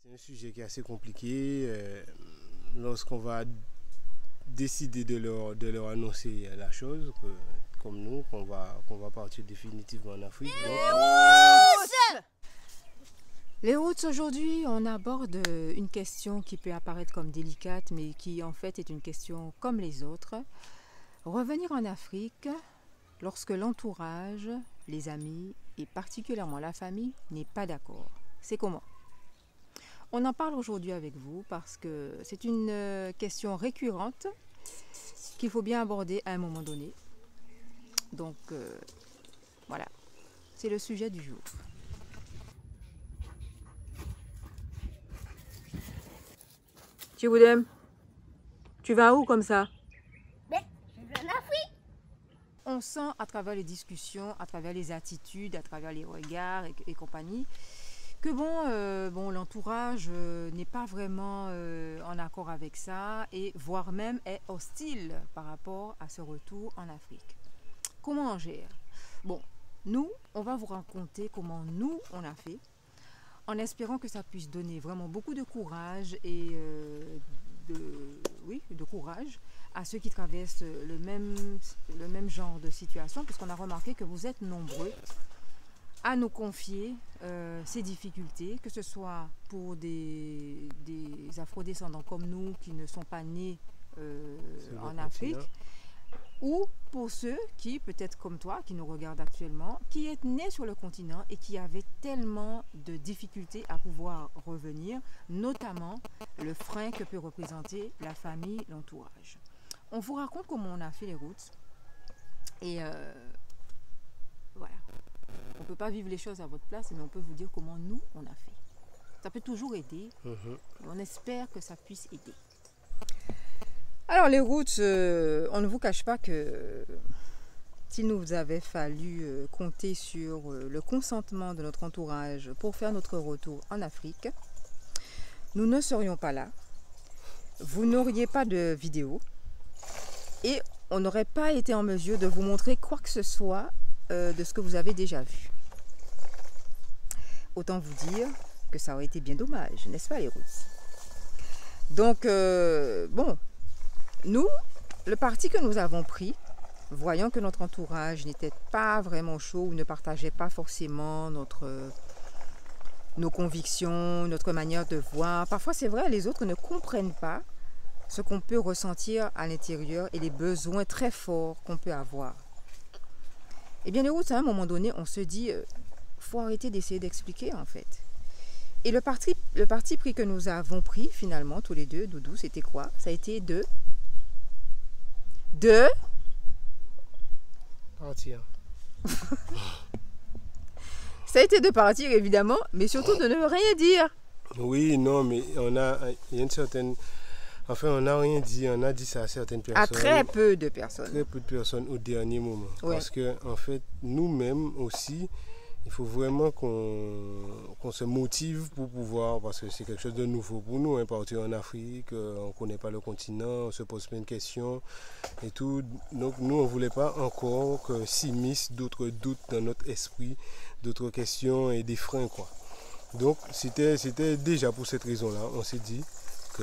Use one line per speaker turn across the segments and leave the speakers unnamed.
C'est un sujet qui est assez compliqué. Lorsqu'on va décider de leur annoncer la chose, comme nous, qu'on va partir définitivement en Afrique.
Les routes, aujourd'hui, on aborde une question qui peut apparaître comme délicate, mais qui en fait est une question comme les autres. Revenir en Afrique lorsque l'entourage, les amis et particulièrement la famille n'est pas d'accord. C'est comment? On en parle aujourd'hui avec vous parce que c'est une question récurrente qu'il faut bien aborder à un moment donné. Donc voilà, c'est le sujet du jour. Chiboudem, tu vas où comme ça?
Je vais en Afrique.
On sent à travers les discussions, à travers les attitudes, à travers les regards et compagnie, que l'entourage n'est pas vraiment en accord avec ça et voire même est hostile par rapport à ce retour en Afrique. Comment on gère? Bon, nous, on va vous raconter comment nous, on a fait, en espérant que ça puisse donner vraiment beaucoup de courage et de courage à ceux qui traversent le même genre de situation, puisqu'on a remarqué que vous êtes nombreux à nous confier ces difficultés, que ce soit pour des afrodescendants comme nous qui ne sont pas nés en Afrique, ou pour ceux qui, peut-être comme toi, qui nous regardent actuellement, qui est né sur le continent et qui avaient tellement de difficultés à pouvoir revenir, notamment le frein que peut représenter la famille, l'entourage. On vous raconte comment on a fait les routes et voilà. On ne peut pas vivre les choses à votre place, mais on peut vous dire comment nous, on a fait. Ça peut toujours aider. On espère que ça puisse aider. Alors les routes, on ne vous cache pas que s'il nous avait fallu compter sur le consentement de notre entourage pour faire notre retour en Afrique, nous ne serions pas là. Vous n'auriez pas de vidéo et on n'aurait pas été en mesure de vous montrer quoi que ce soit de ce que vous avez déjà vu. Autant vous dire que ça aurait été bien dommage, n'est-ce pas les routes? Donc, nous, le parti que nous avons pris, voyant que notre entourage n'était pas vraiment chaud ou ne partageait pas forcément nos convictions, notre manière de voir. Parfois, c'est vrai, les autres ne comprennent pas ce qu'on peut ressentir à l'intérieur et les besoins très forts qu'on peut avoir. Eh bien, les routes, à un moment donné, on se dit, faut arrêter d'essayer d'expliquer, en fait. Et le parti pris que nous avons pris, finalement, tous les deux, Doudou, c'était quoi? Ça a été de
partir.
Ça a été de partir, évidemment, mais surtout de ne rien dire.
Oui, non, mais il y a une certaine... Enfin, on n'a rien dit, on a dit ça à certaines personnes.
À très peu de personnes.
Très peu de personnes au dernier moment. Ouais. Parce que, en fait, nous-mêmes aussi, il faut vraiment qu'on se motive pour pouvoir, parce que c'est quelque chose de nouveau pour nous, hein, partir en Afrique, on ne connaît pas le continent, on se pose plein de questions et tout. Donc, nous, on ne voulait pas encore que s'immiscent d'autres doutes dans notre esprit, d'autres questions et des freins, quoi. Donc, c'était déjà pour cette raison-là, on s'est dit que...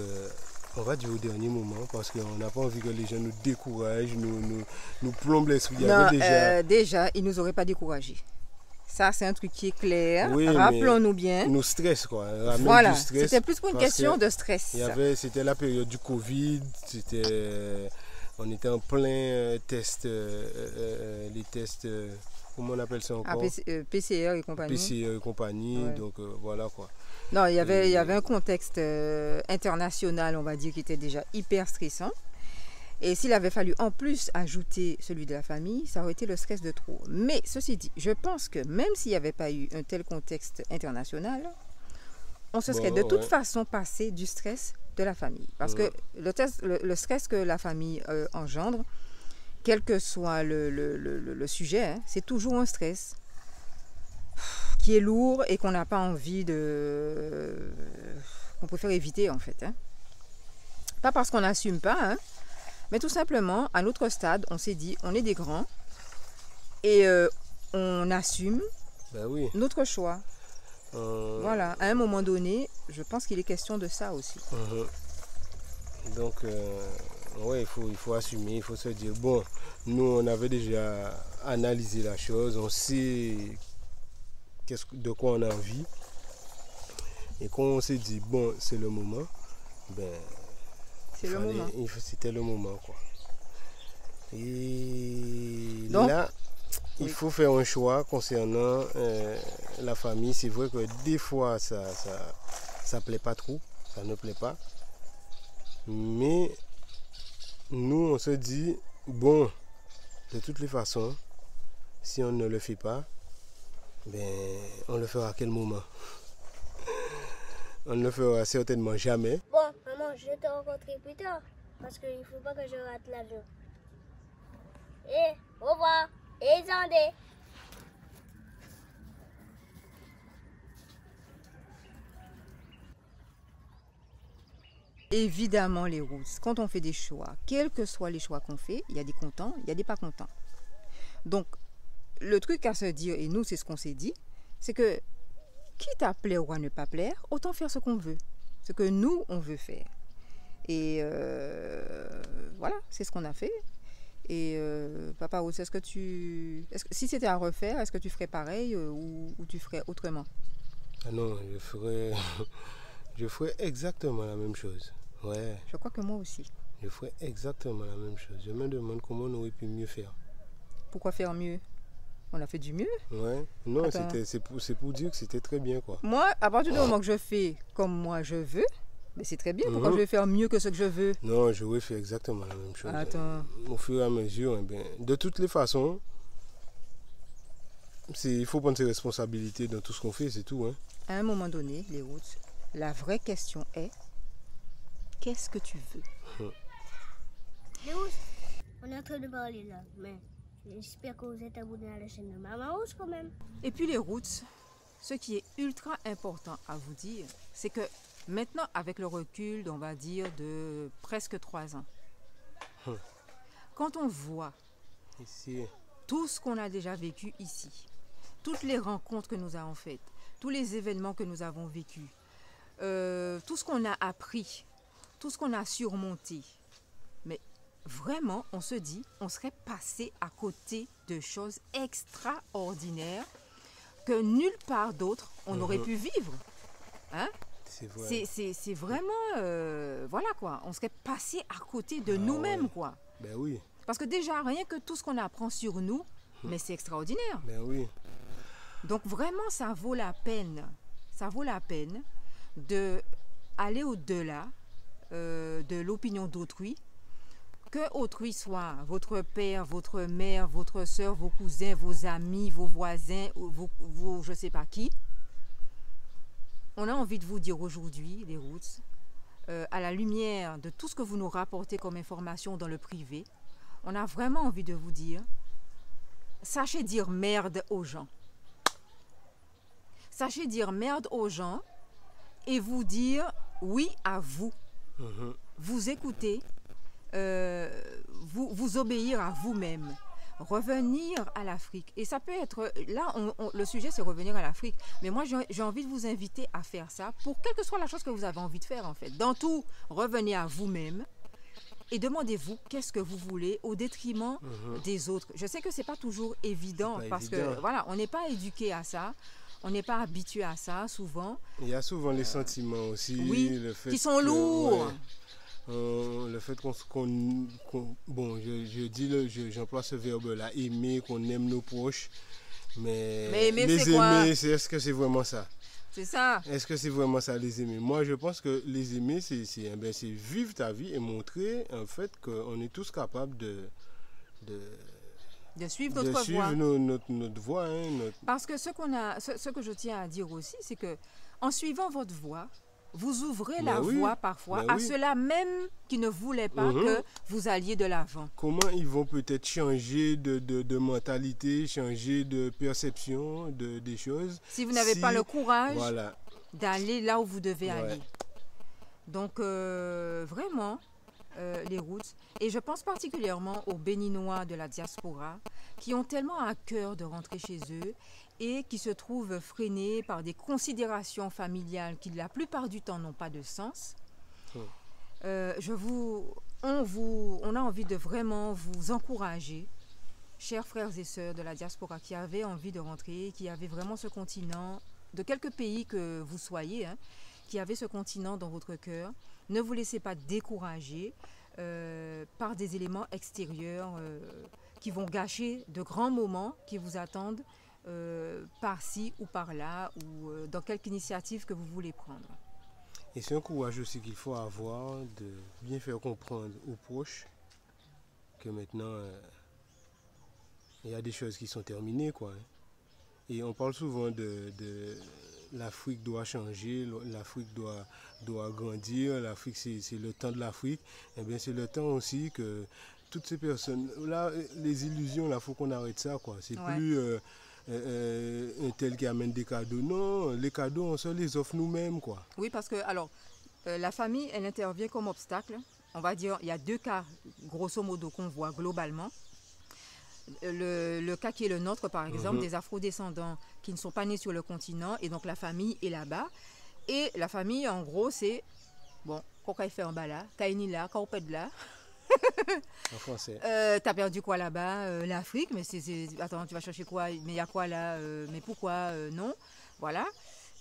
On va dire au dernier moment parce qu'on n'a pas envie que les gens nous découragent, nous plombent l'esprit.
Non, déjà, ils ne nous auraient pas découragés. Ça, c'est un truc qui est clair.
Oui,
rappelons-nous bien.
Nous stress, quoi.
Voilà, c'était plus pour une question de stress.
C'était la période du Covid, on était en plein test, les tests, comment on appelle ça encore?
PCR et compagnie.
PCR et compagnie, ouais. Donc voilà quoi.
Non, il y avait un contexte international, on va dire, qui était déjà hyper stressant. Et s'il avait fallu en plus ajouter celui de la famille, ça aurait été le stress de trop. Mais ceci dit, je pense que même s'il n'y avait pas eu un tel contexte international, on se serait de toute façon passé du stress de la famille. Parce que le stress que la famille engendre, quel que soit le sujet, hein, c'est toujours un stress qui est lourd et qu'on n'a pas envie qu'on préfère éviter en fait. Hein. Pas parce qu'on n'assume pas, hein, mais tout simplement, à notre stade, on s'est dit, on est des grands et on assume notre choix. Voilà, à un moment donné, je pense qu'il est question de ça aussi.
Donc, ouais, il faut assumer, il faut se dire, bon, nous, on avait déjà analysé la chose, on sait de quoi on a envie. Et quand on s'est dit, bon, c'est le moment, ben, c'était le moment, quoi. Et donc, là, il faut faire un choix concernant la famille. C'est vrai que des fois, ça plaît pas trop, ça ne plaît pas. Mais nous, on se dit, bon, de toutes les façons, si on ne le fait pas, ben, on le fera à quel moment? On ne le fera certainement jamais.
Bon, maman, je vais te rencontrer plus tard, parce qu'il ne faut pas que je rate l'avion. Et au revoir, et Zandé.
Évidemment, les routes, quand on fait des choix, quels que soient les choix qu'on fait, il y a des contents, il y a des pas contents. Donc, le truc à se dire, et nous, c'est ce qu'on s'est dit, c'est que, quitte à plaire ou à ne pas plaire, autant faire ce qu'on veut, ce que nous, on veut faire. Et voilà, c'est ce qu'on a fait. Et Papa Roots, si c'était à refaire, est-ce que tu ferais pareil ou tu ferais autrement?
Ah non, je ferais exactement la même chose. Ouais.
Je crois que moi aussi.
Je ferais exactement la même chose. Je me demande comment on aurait pu mieux faire.
Pourquoi faire mieux? On a fait du mieux.
Ouais. Non, c'est pour dire que c'était très bien, quoi.
Moi, à partir du moment que je fais comme moi je veux, mais c'est très bien. Pourquoi je vais faire mieux que ce que je veux?
Non, j'aurais fait exactement la même chose.
Attends.
Au fur et à mesure, de toutes les façons, il faut prendre ses responsabilités dans tout ce qu'on fait, c'est tout. Hein.
À un moment donné, les routes, la vraie question est, qu'est-ce que tu veux?
Léous, on est en train de parler là, mais j'espère que vous êtes abonné à la chaîne de Maman Rose quand même.
Et puis les routes, ce qui est ultra important à vous dire, c'est que maintenant, avec le recul, on va dire, de presque 3 ans, quand on voit tout ce qu'on a déjà vécu ici, toutes les rencontres que nous avons faites, tous les événements que nous avons vécus, tout ce qu'on a appris, tout ce qu'on a surmonté, mais vraiment, on se dit, on serait passé à côté de choses extraordinaires que nulle part d'autre on aurait pu vivre. Hein? C'est vraiment, voilà quoi, on serait passé à côté de nous-mêmes, quoi.
Ben oui.
Parce que déjà, rien que tout ce qu'on apprend sur nous, mais c'est extraordinaire.
Ben oui.
Donc vraiment, ça vaut la peine d'aller au-delà de l'opinion d'autrui, que autrui soit votre père, votre mère, votre soeur, vos cousins, vos amis, vos voisins, vos je ne sais pas qui. On a envie de vous dire aujourd'hui, les Roots, à la lumière de tout ce que vous nous rapportez comme information dans le privé, on a vraiment envie de vous dire, sachez dire merde aux gens. Sachez dire merde aux gens et vous dire oui à vous. Vous écouter, vous obéir à vous-même. Revenir à l'Afrique. Et ça peut être, là, le sujet c'est revenir à l'Afrique. Mais moi, j'ai envie de vous inviter à faire ça pour quelle que soit la chose que vous avez envie de faire en fait. Dans tout, revenez à vous-même et demandez-vous qu'est-ce que vous voulez au détriment des autres. Je sais que c'est pas toujours évident parce que voilà, on n'est pas éduqué à ça. On n'est pas habitué à ça souvent.
Il y a souvent les sentiments aussi.
Oui,
le fait
qui sont lourds.
Le fait bon, j'emploie ce verbe-là, aimer, qu'on aime nos proches, mais
aimer,
les aimer, est-ce que c'est vraiment ça?
C'est ça.
Est-ce que c'est vraiment ça, les aimer? Moi, je pense que les aimer, c'est vivre ta vie et montrer en fait qu'on est tous capables de
suivre notre voie.
Notre voie. Hein,
Parce que ce que je tiens à dire aussi, c'est que en suivant votre voie, vous ouvrez la voie parfois à ceux-là même qui ne voulaient pas que vous alliez de l'avant.
Comment ils vont peut-être changer de mentalité, changer de perception des choses.
Si vous n'avez pas le courage d'aller là où vous devez aller. Donc vraiment, les Roots, et je pense particulièrement aux Béninois de la diaspora qui ont tellement à cœur de rentrer chez eux et qui se trouvent freinés par des considérations familiales qui la plupart du temps n'ont pas de sens. On a envie de vraiment vous encourager, chers frères et sœurs de la diaspora qui avaient envie de rentrer, qui avaient vraiment ce continent, de quelques pays que vous soyez, hein, qui avaient ce continent dans votre cœur. Ne vous laissez pas décourager par des éléments extérieurs qui vont gâcher de grands moments qui vous attendent par-ci ou par-là ou dans quelque initiative que vous voulez prendre.
Et c'est un courage aussi qu'il faut avoir de bien faire comprendre aux proches que maintenant, il y a des choses qui sont terminées, quoi. Hein. Et on parle souvent de l'Afrique doit changer, l'Afrique doit grandir, l'Afrique c'est le temps de l'Afrique. Eh bien c'est le temps aussi que toutes ces personnes, là, les illusions, là, il faut qu'on arrête ça, quoi. C'est plus un tel qui amène des cadeaux. Non, les cadeaux, on se les offre nous-mêmes, quoi.
Oui, parce que, alors, la famille, elle intervient comme obstacle. On va dire, il y a 2 cas, grosso modo, qu'on voit globalement. Le cas qui est le nôtre, par exemple, des afro-descendants qui ne sont pas nés sur le continent, et donc la famille est là-bas. Et la famille, en gros, c'est, bon, quand il fait en bas là, quand il est là, quand on pète là.
En français.
T'as perdu quoi là-bas? L'Afrique, mais attends, tu vas chercher quoi? Mais il y a quoi là? Mais pourquoi non? Voilà.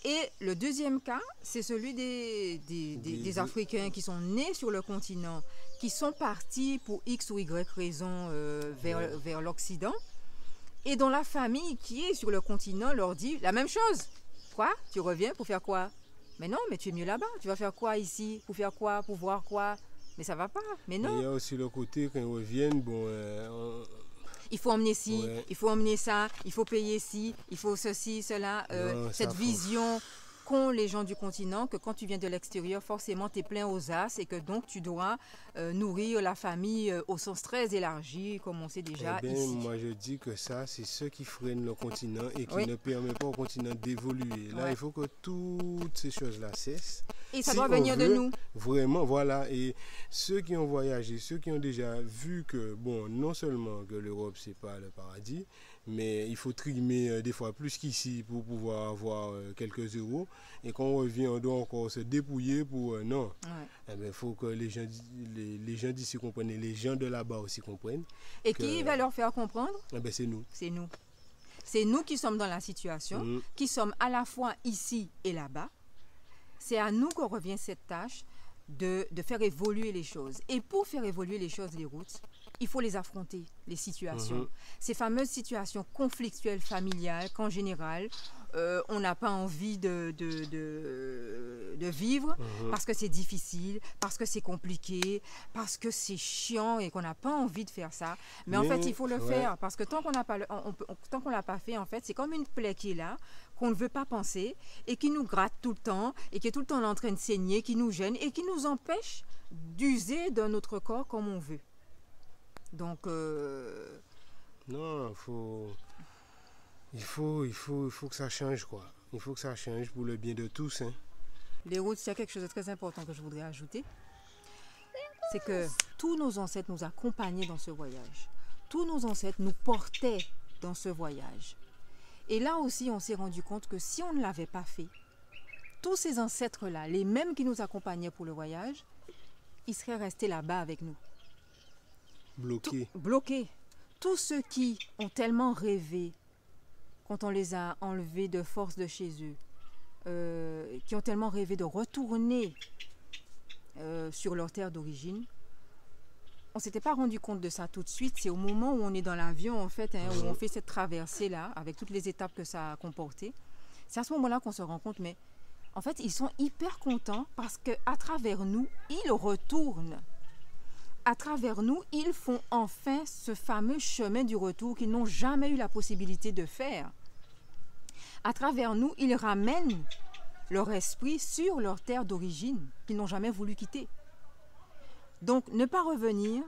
Et le deuxième cas, c'est celui des Africains qui sont nés sur le continent, qui sont partis pour X ou Y raison vers l'Occident, et dont la famille qui est sur le continent leur dit la même chose. Quoi? Tu reviens pour faire quoi? Mais non, mais tu es mieux là-bas. Tu vas faire quoi ici? Pour faire quoi? Pour voir quoi? Mais ça va pas, mais non.
Il y a aussi le côté, quand ils reviennent, bon...
il faut emmener ci, il faut emmener ça, il faut payer ci, il faut ceci, cela. Cette vision qu'ont les gens du continent, que quand tu viens de l'extérieur, forcément, tu es plein aux as et que donc tu dois nourrir la famille au sens très élargi, comme on sait déjà ici.
Moi, je dis que ça, c'est ce qui freine le continent et qui ne permet pas au continent d'évoluer. Là, il faut que toutes ces choses-là cessent.
Et ça doit venir de nous.
Vraiment, voilà. Et ceux qui ont voyagé, ceux qui ont déjà vu que, bon, non seulement que l'Europe, c'est pas le paradis, mais il faut trimer des fois plus qu'ici pour pouvoir avoir quelques euros. Et quand on revient, on doit encore se dépouiller pour... non. Eh bien, il faut que les gens d'ici comprennent et les gens de là-bas aussi comprennent.
Et qui va leur faire comprendre?
Eh bien, c'est nous.
C'est nous. C'est nous qui sommes dans la situation, qui sommes à la fois ici et là-bas. C'est à nous qu'on revient cette tâche de faire évoluer les choses. Et pour faire évoluer les choses, les routes, il faut les affronter, les situations. Ces fameuses situations conflictuelles familiales qu'en général, on n'a pas envie de vivre parce que c'est difficile, parce que c'est compliqué, parce que c'est chiant et qu'on n'a pas envie de faire ça. Mais en fait, il faut le faire parce que tant qu'on ne l'a pas fait, en fait, c'est comme une plaie qui est là, qu'on ne veut pas penser et qui nous gratte tout le temps et qui est tout le temps en train de saigner, qui nous gêne et qui nous empêche d'user de notre corps comme on veut. Donc...
Non, il faut que ça change, quoi. Il faut que ça change pour le bien de tous. Hein.
Les routes, il y a quelque chose de très important que je voudrais ajouter. C'est que tous nos ancêtres nous accompagnaient dans ce voyage. Tous nos ancêtres nous portaient dans ce voyage. Et là aussi, on s'est rendu compte que si on ne l'avait pas fait, tous ces ancêtres-là, les mêmes qui nous accompagnaient pour le voyage, ils seraient restés là-bas avec nous. Bloqués. Tous ceux qui ont tellement rêvé quand on les a enlevés de force de chez eux, qui ont tellement rêvé de retourner sur leur terre d'origine, on ne s'était pas rendu compte de ça tout de suite. C'est au moment où on est dans l'avion, en fait, où on fait cette traversée-là, avec toutes les étapes que ça a comporté. C'est à ce moment-là qu'on se rend compte, mais en fait, ils sont hyper contents parce qu'à travers nous, ils retournent. À travers nous, ils font enfin ce fameux chemin du retour qu'ils n'ont jamais eu la possibilité de faire. À travers nous, ils ramènent leur esprit sur leur terre d'origine qu'ils n'ont jamais voulu quitter. Donc, ne pas revenir,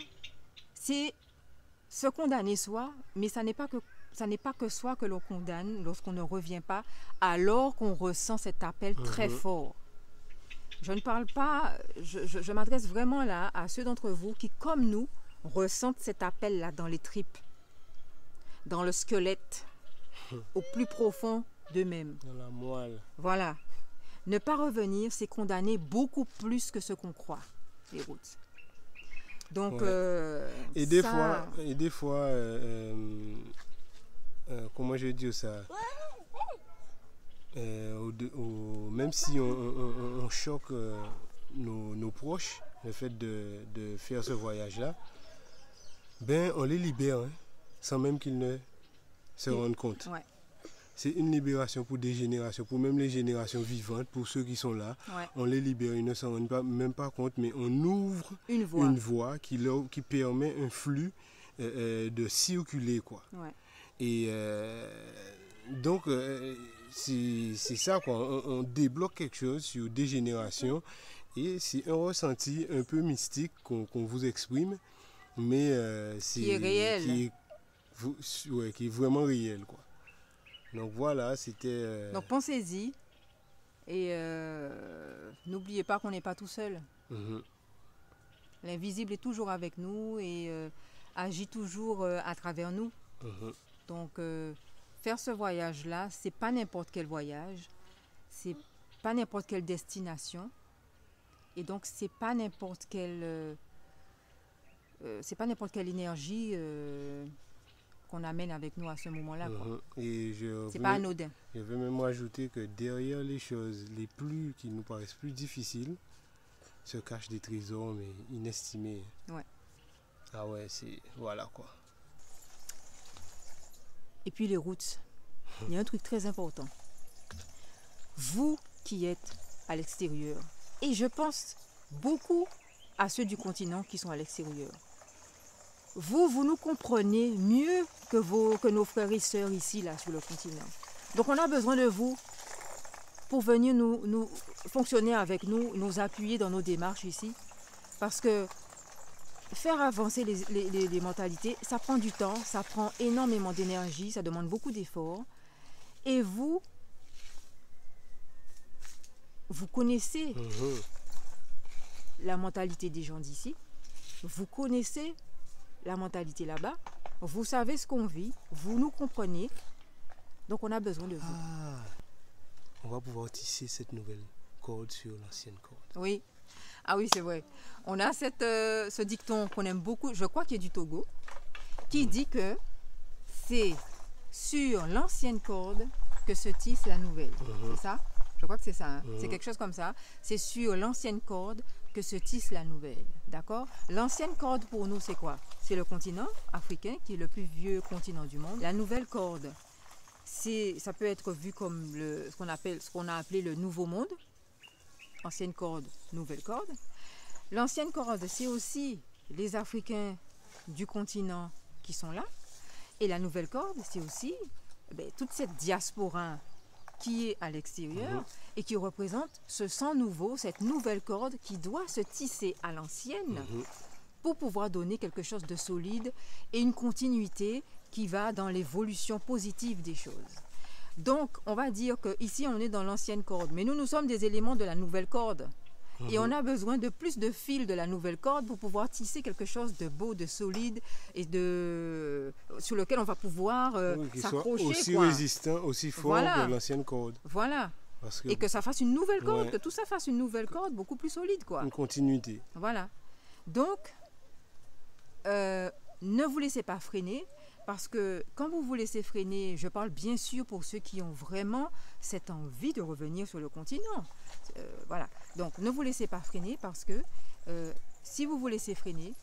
c'est se condamner soi, mais ça n'est pas que soi que l'on condamne lorsqu'on ne revient pas, alors qu'on ressent cet appel très fort. Je ne parle pas, je m'adresse vraiment là à ceux d'entre vous qui, comme nous, ressentent cet appel-là dans les tripes, dans le squelette, au plus profond d'eux-mêmes.
Dans la moelle.
Voilà. Ne pas revenir, c'est condamner beaucoup plus que ce qu'on croit, les routes. Donc,
et des fois, comment je vais dire ça, même si on choque nos proches, le fait de faire ce voyage-là, ben on les libère, hein, sans même qu'ils ne se rendent compte.
Ouais.
C'est une libération pour des générations, pour même les générations vivantes, pour ceux qui sont là.
Ouais.
On les libère, ils ne s'en rendent même pas compte, mais on ouvre une voie qui permet un flux de circuler, quoi.
Ouais.
Et donc, c'est ça, quoi. On débloque quelque chose sur des générations et c'est un ressenti un peu mystique qu'on vous exprime, mais
qui est réel.
Qui est vraiment réel, quoi. Donc voilà, c'était...
Donc pensez-y et n'oubliez pas qu'on n'est pas tout seul. L'invisible est toujours avec nous et agit toujours à travers nous. Donc faire ce voyage-là, c'est pas n'importe quel voyage, c'est pas n'importe quelle destination et donc c'est pas n'importe quelle énergie qu'on amène avec nous à ce moment-là. C'est pas anodin.
Je vais même rajouter que derrière les choses qui nous paraissent plus difficiles se cachent des trésors mais inestimés.
Ouais.
Ah ouais, voilà quoi.
Et puis les routes. Il y a un truc très important. Vous qui êtes à l'extérieur, et je pense beaucoup à ceux du continent qui sont à l'extérieur. Vous nous comprenez mieux que nos frères et sœurs ici, là, sur le continent. Donc, on a besoin de vous pour venir nous fonctionner avec nous, nous appuyer dans nos démarches ici. Parce que faire avancer les mentalités, ça prend du temps, ça prend énormément d'énergie, ça demande beaucoup d'efforts. Et vous connaissez la mentalité des gens d'ici, vous connaissez la mentalité là-bas, vous savez ce qu'on vit, vous nous comprenez, donc on a besoin de vous.
On va pouvoir tisser cette nouvelle corde sur l'ancienne corde.
Oui, ah oui c'est vrai. On a ce dicton qu'on aime beaucoup, je crois qu'il est du Togo, qui dit que c'est sur l'ancienne corde que se tisse la nouvelle. C'est ça? Je crois que c'est ça. Hein? C'est quelque chose comme ça. C'est sur l'ancienne corde que se tisse la nouvelle. D'accord? L'ancienne corde pour nous, c'est quoi? C'est le continent africain qui est le plus vieux continent du monde. La nouvelle corde, ça peut être vu comme ce qu'on a appelé le nouveau monde. Ancienne corde, nouvelle corde. L'ancienne corde, c'est aussi les Africains du continent qui sont là. Et la nouvelle corde, c'est aussi toute cette diaspora qui est à l'extérieur et qui représente ce sang nouveau, cette nouvelle corde qui doit se tisser à l'ancienne pour pouvoir donner quelque chose de solide et une continuité qui va dans l'évolution positive des choses. Donc, on va dire qu'ici, on est dans l'ancienne corde, mais nous sommes des éléments de la nouvelle corde. Et on a besoin de plus de fils de la nouvelle corde pour pouvoir tisser quelque chose de beau, de solide et sur lequel on va pouvoir s'accrocher.
Aussi résistant, aussi fort que l'ancienne corde.
Voilà. Et que ça fasse une nouvelle corde, que tout ça fasse une nouvelle corde beaucoup plus solide, quoi.
Une continuité.
Voilà. Donc, ne vous laissez pas freiner. Parce que quand vous vous laissez freiner, je parle bien sûr pour ceux qui ont vraiment cette envie de revenir sur le continent. Voilà. Donc, ne vous laissez pas freiner parce que si vous vous laissez freiner,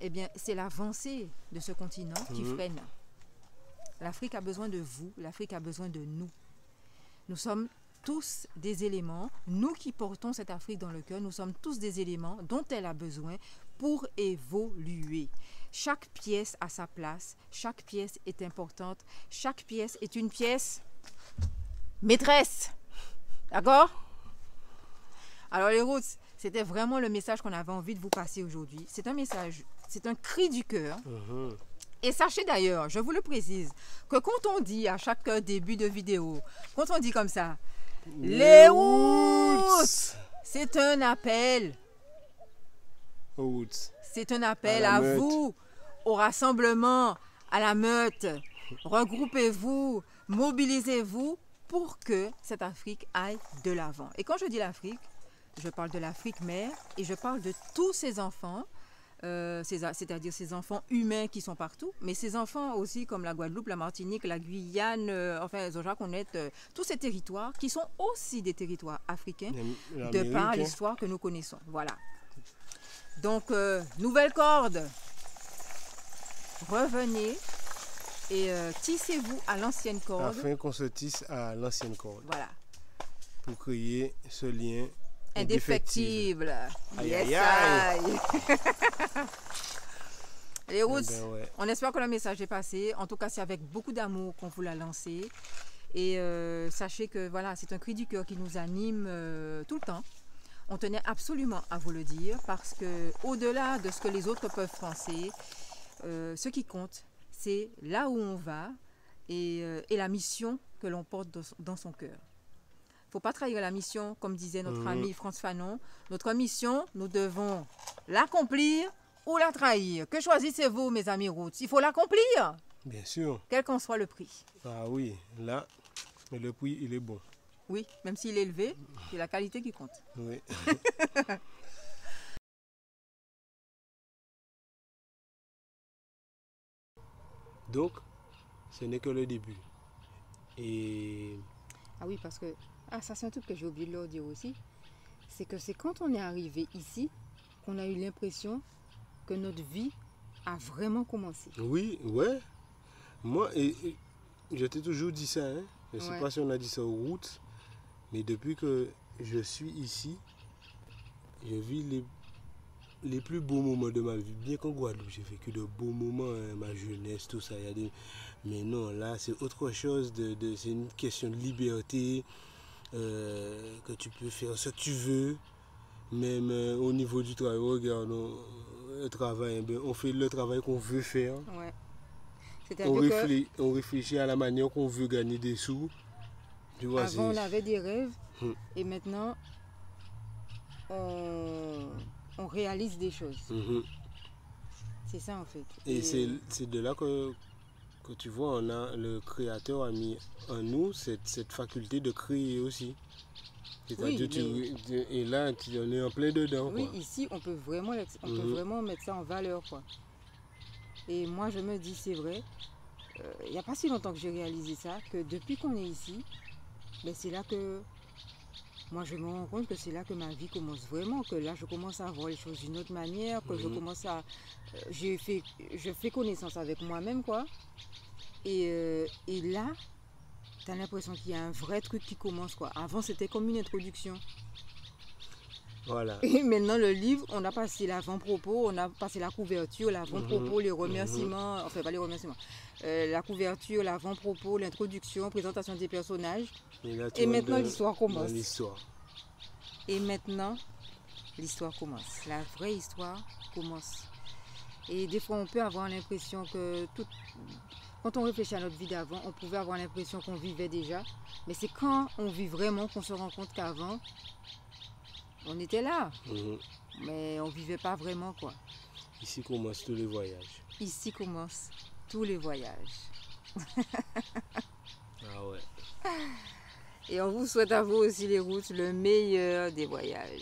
eh bien, c'est l'avancée de ce continent qui freine. L'Afrique a besoin de vous, l'Afrique a besoin de nous. Nous sommes tous des éléments, nous qui portons cette Afrique dans le cœur, nous sommes tous des éléments dont elle a besoin pour évoluer. Chaque pièce a sa place, chaque pièce est importante, chaque pièce est une pièce maîtresse. D'accord? Alors les routes, c'était vraiment le message qu'on avait envie de vous passer aujourd'hui. C'est un message, c'est un cri du cœur. Et sachez d'ailleurs, je vous le précise, que quand on dit à chaque début de vidéo, quand on dit comme ça, les routes, c'est un appel. C'est un appel à vous, au rassemblement, à la meute. Regroupez-vous, mobilisez-vous pour que cette Afrique aille de l'avant. Et quand je dis l'Afrique, je parle de l'Afrique mère et je parle de tous ces enfants, c'est-à-dire ces enfants humains qui sont partout, mais ces enfants aussi comme la Guadeloupe, la Martinique, la Guyane, enfin, tous ces territoires qui sont aussi des territoires africains de par l'histoire que nous connaissons. Voilà. Donc, nouvelle corde, revenez et tissez-vous à l'ancienne corde.
Afin qu'on se tisse à l'ancienne corde.
Voilà.
Pour créer ce lien
indéfectible.
Aïe,
Yes,
aïe, aïe.
Les routes,
ouais.
On espère que le message est passé. En tout cas, c'est avec beaucoup d'amour qu'on vous l'a lancé. Et sachez que voilà, c'est un cri du cœur qui nous anime tout le temps. On tenait absolument à vous le dire parce que au-delà de ce que les autres peuvent penser, ce qui compte, c'est là où on va et la mission que l'on porte dans son cœur. Il ne faut pas trahir la mission, comme disait notre ami Frantz Fanon. Notre mission, nous devons l'accomplir ou la trahir. Que choisissez-vous, mes amis Roots? Il faut l'accomplir.
Bien sûr.
Quel qu'en soit le prix.
Ah oui, là, mais le prix, il est bon.
Oui, même s'il est élevé, c'est la qualité qui compte.
Oui. Donc, ce n'est que le début. Et...
Ah oui, parce que... Ah, ça c'est un truc que j'ai oublié de leur dire aussi. C'est que c'est quand on est arrivé ici qu'on a eu l'impression que notre vie a vraiment commencé.
Oui, ouais. Moi, je t'ai toujours dit ça. Hein. Je ne sais pas si on a dit ça aux routes. Mais depuis que je suis ici, je vis les plus beaux moments de ma vie. Bien qu'en Guadeloupe, j'ai vécu de beaux moments, hein, ma jeunesse, tout ça. Mais non, là, c'est autre chose. C'est une question de liberté. Que tu peux faire ce que tu veux. Même au niveau du travail, regarde, le travail, on fait le travail qu'on veut faire.
Ouais.
On réfléchit à la manière qu'on veut gagner des sous. Tu vois,
avant, on avait des rêves et maintenant, on réalise des choses. C'est ça en fait.
Et c'est de là que tu vois, le créateur a mis en nous cette faculté de créer aussi. C'est-à-dire, et là, on est en plein dedans.
Oui,
quoi.
Ici, on peut vraiment mettre ça en valeur. Quoi. Et moi, je me dis, c'est vrai, il n'y a pas si longtemps que j'ai réalisé ça, que depuis qu'on est ici, ben, c'est là que moi, je me rends compte que c'est là que ma vie commence vraiment, que là, je commence à voir les choses d'une autre manière, que je commence à... je fais connaissance avec moi-même, quoi. Et là, tu as l'impression qu'il y a un vrai truc qui commence, quoi. Avant, c'était comme une introduction.
Voilà.
Et maintenant, le livre, on a passé l'avant-propos, on a passé la couverture, l'avant-propos, les remerciements, enfin, pas les remerciements, la couverture, l'avant-propos, l'introduction, présentation des personnages. Et maintenant, l'histoire commence. Et maintenant, l'histoire commence. La vraie histoire commence. Et des fois, on peut avoir l'impression que quand on réfléchit à notre vie d'avant, on pouvait avoir l'impression qu'on vivait déjà. Mais c'est quand on vit vraiment qu'on se rend compte qu'avant, on était là. Mais on ne vivait pas vraiment, quoi.
Ici commencent tous les voyages.
Ici commencent tous les voyages.
Ah ouais.
Et on vous souhaite à vous aussi les routes le meilleur des voyages.